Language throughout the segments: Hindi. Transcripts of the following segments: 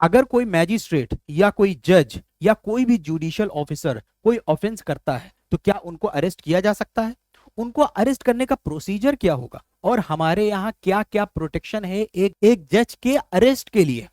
अगर कोई मैजिस्ट्रेट या कोई जज या कोई भी जुडिशियल ऑफिसर कोई ऑफेंस करता है तो क्या उनको अरेस्ट किया जा सकता है? उनको अरेस्ट करने का प्रोसीजर क्या होगा और हमारे यहाँ क्या क्या प्रोटेक्शन है एक एक जज के अरेस्ट के लिए?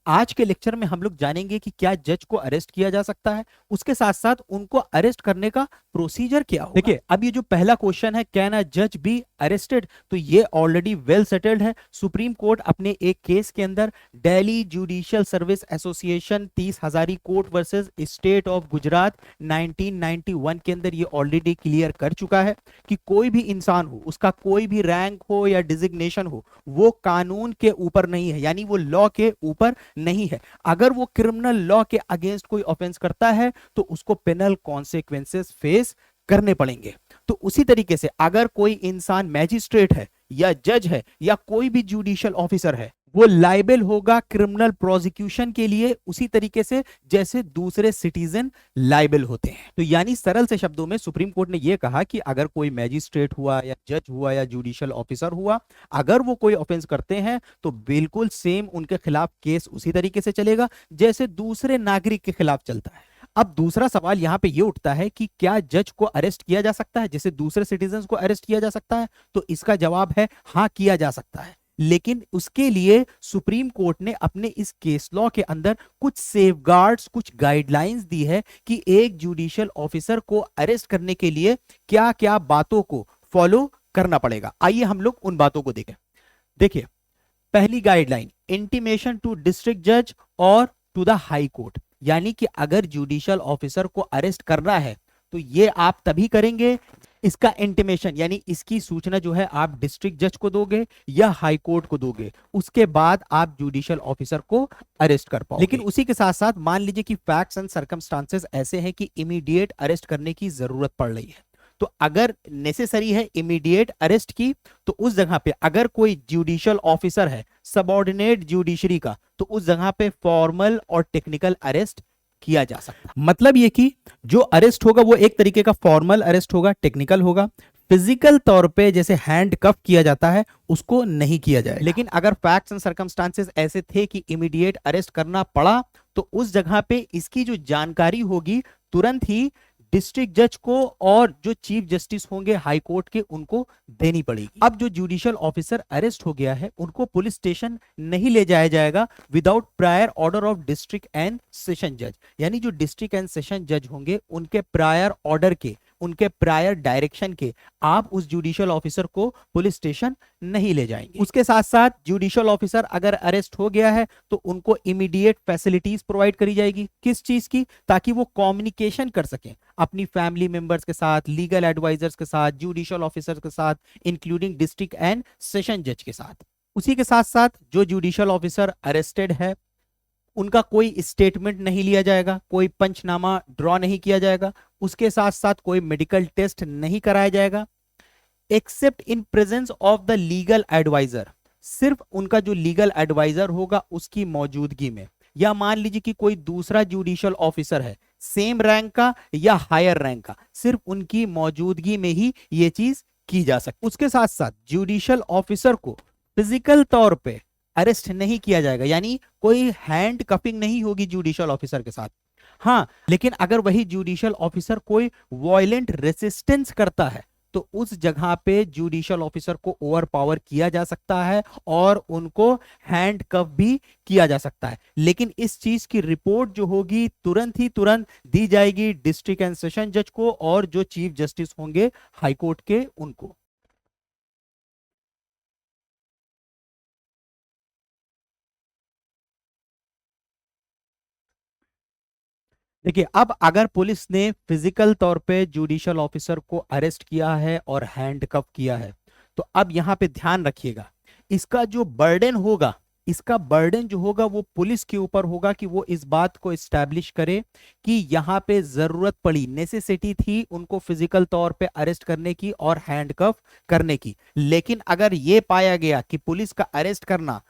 आज के लेक्चर में हम लोग जानेंगे कि क्या जज को अरेस्ट किया जा सकता है, उसके साथ साथ उनको अरेस्ट करने का प्रोसीजर क्या होगा। देखिए, अब ये जो पहला क्वेश्चन है, कैन अ जज बी अरेस्टेड, तो ये ऑलरेडी वेल सेटल्ड है। सुप्रीम कोर्ट अपने एक केस के अंदर Delhi judicial service association 30 Hazari court versus state of Gujarat 1991 के अंदर ये ऑलरेडी क्लियर कर चुका है कि कोई भी इंसान हो, उसका कोई भी रैंक हो या डिजिग्नेशन हो, वो कानून के ऊपर नहीं है, यानी वो लॉ के ऊपर नहीं है। अगर वो क्रिमिनल लॉ के अगेंस्ट कोई ऑफेंस करता है तो उसको पेनल कॉन्सिक्वेंसेस फेस करने पड़ेंगे। तो उसी तरीके से अगर कोई इंसान मैजिस्ट्रेट है या जज है या कोई भी जुडिशियल ऑफिसर है, वो लाइबल होगा क्रिमिनल प्रोसिक्यूशन के लिए उसी तरीके से जैसे दूसरे सिटीजन लाइबल होते हैं। तो यानी सरल से शब्दों में सुप्रीम कोर्ट ने यह कहा कि अगर कोई मैजिस्ट्रेट हुआ या जज हुआ या जुडिशियल ऑफिसर हुआ, अगर वो कोई ऑफेंस करते हैं तो बिल्कुल सेम उनके खिलाफ केस उसी तरीके से चलेगा जैसे दूसरे नागरिक के खिलाफ चलता है। अब दूसरा सवाल यहां पे ये उठता है कि क्या जज को अरेस्ट किया जा सकता है जैसे दूसरे सिटीजन को अरेस्ट किया जा सकता है? तो इसका जवाब है हाँ, किया जा सकता है। लेकिन उसके लिए सुप्रीम कोर्ट ने अपने इस केस लॉ के अंदर कुछ सेफगार्ड्स, कुछ गाइडलाइंस दी है कि एक जुडिशियल ऑफिसर को अरेस्ट करने के लिए क्या क्या बातों को फॉलो करना पड़ेगा। आइए हम लोग उन बातों को देखें। देखिए, पहली गाइडलाइन, इंटीमेशन टू डिस्ट्रिक्ट जज और टू द हाई कोर्ट, यानी कि अगर जुडिशियल ऑफिसर को अरेस्ट करना है तो ये आप तभी करेंगे, इसका इंटीमेशन यानी इसकी सूचना जो है आप डिस्ट्रिक्ट जज को दोगे या हाई कोर्ट को दोगे, उसके बाद आप जुडिशियल ऑफिसर को अरेस्ट कर पाओगे। लेकिन उसी के साथ साथ मान लीजिए कि फैक्ट्स एंड सर्कमस्टांसेस ऐसे हैं कि इमीडिएट अरेस्ट करने की जरूरत पड़ रही है, तो अगर नेसेसरी है इमीडिएट अरेस्ट की, तो उस जगह पे अगर कोई जुडिशियल ऑफिसर है सबऑर्डिनेट जुडिशरी का, तो उस जगह पे फॉर्मल और टेक्निकल अरेस्ट किया जा सकता है। मतलब ये कि जो अरेस्ट होगा वो एक तरीके का फॉर्मल अरेस्ट होगा, टेक्निकल होगा। फिजिकल तौर पे जैसे हैंड कफ किया जाता है उसको नहीं किया जाए। लेकिन अगर फैक्ट्स एंड सर्कमस्टांसेस ऐसे थे कि इमीडिएट अरेस्ट करना पड़ा, तो उस जगह पे इसकी जो जानकारी होगी तुरंत ही डिस्ट्रिक्ट जज को और जो चीफ जस्टिस होंगे हाई कोर्ट के उनको देनी पड़ेगी। अब जो जुडिशियल ऑफिसर अरेस्ट हो गया है उनको पुलिस स्टेशन नहीं ले जाया जाएगा without prior order of district and session जज, यानी जो डिस्ट्रिक्ट एंड सेशन जज होंगे उनके प्रायर ऑर्डर के, उनके प्रायर डायरेक्शन के आप उस जुडिशियल ऑफिसर को पुलिस स्टेशन नहीं ले जाएंगे। उसके साथ साथ जुडिशियल ऑफिसर अगर अरेस्ट हो गया है तो उनको इमीडिएट फैसिलिटीज प्रोवाइड करी जाएगी। किस चीज की? ताकि वो कम्युनिकेशन कर सकें अपनी फैमिली मेंबर्स के साथ, लीगल एडवाइजर्स के साथ, जुडिशियल ऑफिसर के साथ, इंक्लूडिंग डिस्ट्रिक्ट एंड सेशन जज के साथ। उसी के साथ साथ जो जुडिशियल ऑफिसर अरेस्टेड है उनका कोई स्टेटमेंट नहीं लिया जाएगा, कोई पंचनामा ड्रॉ नहीं किया जाएगा, उसके साथ साथ कोई मेडिकल टेस्ट नहीं कराया जाएगा except in presence of the legal advisor, सिर्फ उनका जो लीगल एडवाइजर होगा उसकी मौजूदगी में। या मान लीजिए कि कोई दूसरा जुडिशियल ऑफिसर है सेम रैंक का या हायर रैंक का, सिर्फ उनकी मौजूदगी में ही यह चीज की जा सकती। उसके साथ साथ जुडिशियल ऑफिसर को फिजिकल तौर पे अरेस्ट नहीं किया जाएगा, यानी कोई हैंड कपिंग नहीं होगी जुडिशियल ऑफिसर के साथ। हाँ, लेकिन अगर वही जुडिशियल ऑफिसर कोई वायलेंट रेसिस्टेंस करता है तो उस जगह पे जुडिशियल ऑफिसर को ओवर पावर किया जा सकता है और उनको हैंड कफ भी किया जा सकता है। लेकिन इस चीज की रिपोर्ट जो होगी तुरंत दी जाएगी डिस्ट्रिक्ट एंड सेशन जज को और जो चीफ जस्टिस होंगे हाई कोर्ट के उनको। देखिए, अब अगर पुलिस ने फिजिकल तौर पे जुडिशियल ऑफिसर को अरेस्ट किया है और हैंडकफ किया है, तो अब यहां पे ध्यान रखिएगा, इसका जो बर्डन होगा, इसका बर्डन जो होगा वो पुलिस के ऊपर होगा कि वो इस बात को एस्टैब्लिश करे कि यहां पे जरूरत पड़ी, नेसेसिटी थी उनको फिजिकल तौर पे अरेस्ट करने की और हैंडकफ करने की। लेकिन अगर ये पाया गया कि पुलिस का अरेस्ट करना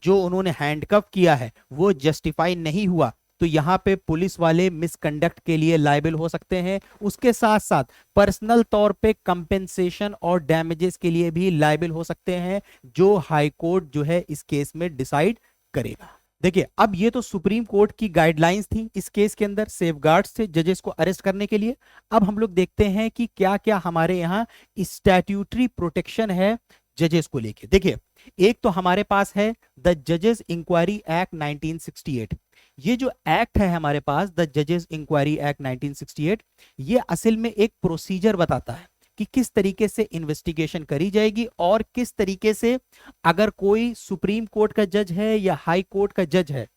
जो उन्होंने हैंडकफ किया है वो जस्टिफाई नहीं हुआ, तो यहां पे पुलिस वाले मिसकंडक्ट के लिए लायबल हो सकते हैं। उसके साथ साथ पर्सनल तौर पे कंपेंसेशन और डैमेजेस के लिए भी लायबल हो सकते हैं, जो हाई कोर्ट जो है इस केस में डिसाइड करेगा। देखिए, अब ये तो सुप्रीम कोर्ट की गाइडलाइंस थी इस केस के अंदर, सेफगार्ड्स थे जजेस को अरेस्ट करने के लिए। अब हम लोग देखते हैं कि क्या क्या हमारे यहाँ स्टैट्यूटरी प्रोटेक्शन है जजेस को लेके। देखिए, एक तो हमारे पास है द जजेस इंक्वायरी एक्ट 1968। ये जो एक्ट है हमारे पास, द जजेस इंक्वायरी एक्ट 1968, ये असल में एक प्रोसीजर बताता है कि किस तरीके से इन्वेस्टिगेशन करी जाएगी और किस तरीके से अगर कोई सुप्रीम कोर्ट का जज है या हाई कोर्ट का जज है,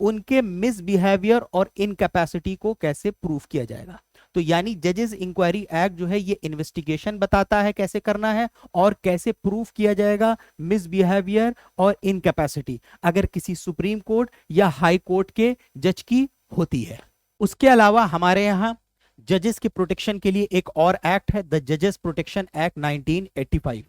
उनके मिसबिहेवियर और इनकैपेसिटी को कैसे प्रूफ किया जाएगा। तो यानी जजेस इंक्वायरी एक्ट जो है ये इन्वेस्टिगेशन बताता है कैसे करना है और कैसे प्रूफ किया जाएगा मिसबिहेवियर और इनकैपेसिटी अगर किसी सुप्रीम कोर्ट या हाई कोर्ट के जज की होती है। उसके अलावा हमारे यहां जजेस के प्रोटेक्शन के लिए एक और एक्ट है, द जजेस प्रोटेक्शन एक्ट 1985।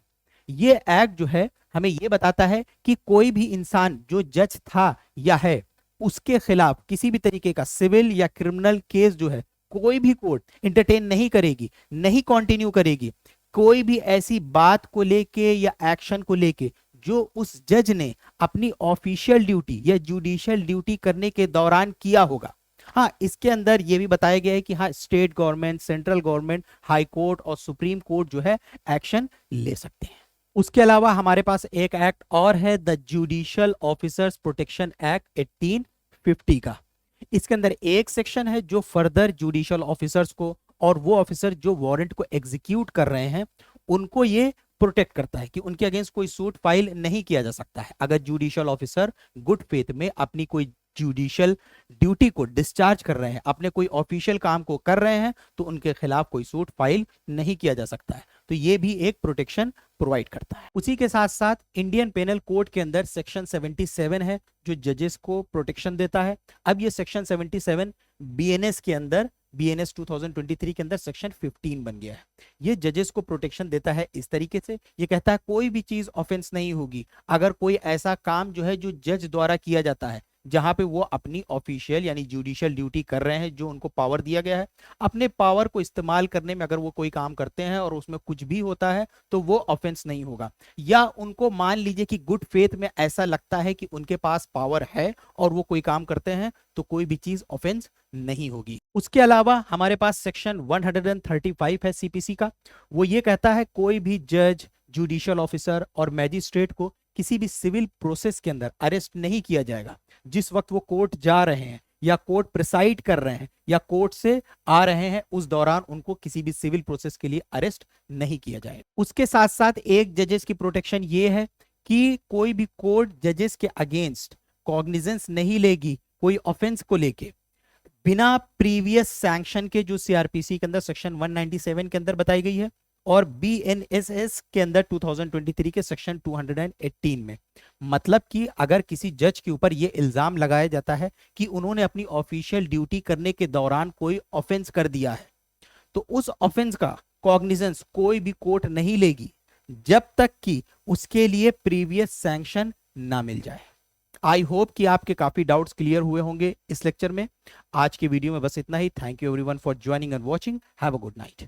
ये एक्ट जो है हमें ये बताता है कि कोई भी इंसान जो जज था या है, उसके खिलाफ किसी भी तरीके का सिविल या क्रिमिनल केस जो है कोई भी कोर्ट इंटरटेन नहीं करेगी, नहीं कंटिन्यू करेगी। कोई भी ऐसी बात को लेके या एक्शन को लेके जो उस जज ने अपनी ऑफिशियल ड्यूटी या जुडिशियल ड्यूटी करने के दौरान किया होगा। हाँ, इसके अंदर यह भी बताया गया है कि हाँ, state government, central government, high court और सुप्रीम कोर्ट जो है एक्शन ले सकते हैं। उसके अलावा हमारे पास एक एक्ट और है, the judicial officers protection act 1850 का। इसके अंदर एक सेक्शन है जो फर्दर जुडिशियल ऑफिसर्स को और वो ऑफिसर जो वारंट को एग्जीक्यूट कर रहे हैं उनको ये प्रोटेक्ट करता है कि उनके अगेंस्ट कोई सूट फाइल नहीं किया जा सकता है। अगर जुडिशियल ऑफिसर गुड फेथ में अपनी कोई जुडिशियल ड्यूटी को डिस्चार्ज कर रहे हैं, अपने कोई ऑफिशियल काम को कर रहे हैं, तो उनके खिलाफ कोई सूट फाइल नहीं किया जा सकता है। तो ये भी एक प्रोटेक्शन प्रोवाइड करता है। उसी के साथ साथ इंडियन पेनल कोड के अंदर सेक्शन 77 है जो जजेस को प्रोटेक्शन देता है। अब ये सेक्शन 77 बीएनएस के अंदर, बीएनएस 2023 के अंदर सेक्शन 15 बन गया है। ये जजेस को प्रोटेक्शन देता है इस तरीके से, ये कहता है कोई भी चीज ऑफेंस नहीं होगी अगर कोई ऐसा काम जो है जो जज द्वारा किया जाता है जहां पे वो अपनी ऑफिशियल यानी जुडिशियल ड्यूटी कर रहे हैं, जो उनको पावर दिया गया है, अपने पावर को इस्तेमाल करने में अगर वो कोई काम करते हैं और उसमें कुछ भी होता है तो वो ऑफेंस नहीं होगा। या उनको मान लीजिए कि गुड फेथ में ऐसा लगता है कि उनके पास पावर है और वो कोई काम करते हैं तो कोई भी चीज ऑफेंस नहीं होगी। उसके अलावा हमारे पास सेक्शन 135 है सीपीसी का। वो ये कहता है कोई भी जज, जुडिशियल ऑफिसर और मैजिस्ट्रेट को किसी भी सिविल प्रोसेस के अंदर अरेस्ट नहीं किया जाएगा जिस वक्त वो कोर्ट जा रहे हैं या कोर्ट प्रिसाइड कर रहे हैं या कोर्ट से आ रहे हैं, उस दौरान उनको किसी भी सिविल प्रोसेस के लिए अरेस्ट नहीं किया जाएगा। उसके साथ साथ एक जजेस की प्रोटेक्शन ये है कि कोई भी कोर्ट जजेस के अगेंस्ट कॉग्निजेंस नहीं लेगी कोई ऑफेंस को लेके बिना प्रीवियस सैंक्शन के, जो सीआरपीसी के अंदर सेक्शन 197 के अंदर बताई गई है और बीएनएसएस के अंदर 2023 के सेक्शन 218 में। मतलब कि अगर किसी जज के ऊपर यह इल्जाम लगाया जाता है कि उन्होंने अपनी ऑफिशियल ड्यूटी करने के दौरान कोई ऑफेंस कर दिया है, तो उस ऑफेंस का कॉग्निजेंस कोई भी कोर्ट नहीं लेगी जब तक कि उसके लिए प्रीवियस सैंक्शन ना मिल जाए। आई होप कि आपके काफी डाउट्स क्लियर हुए होंगे इस लेक्चर में। आज के वीडियो में बस इतना ही। Thank you everyone for joining and watching. Have a good night.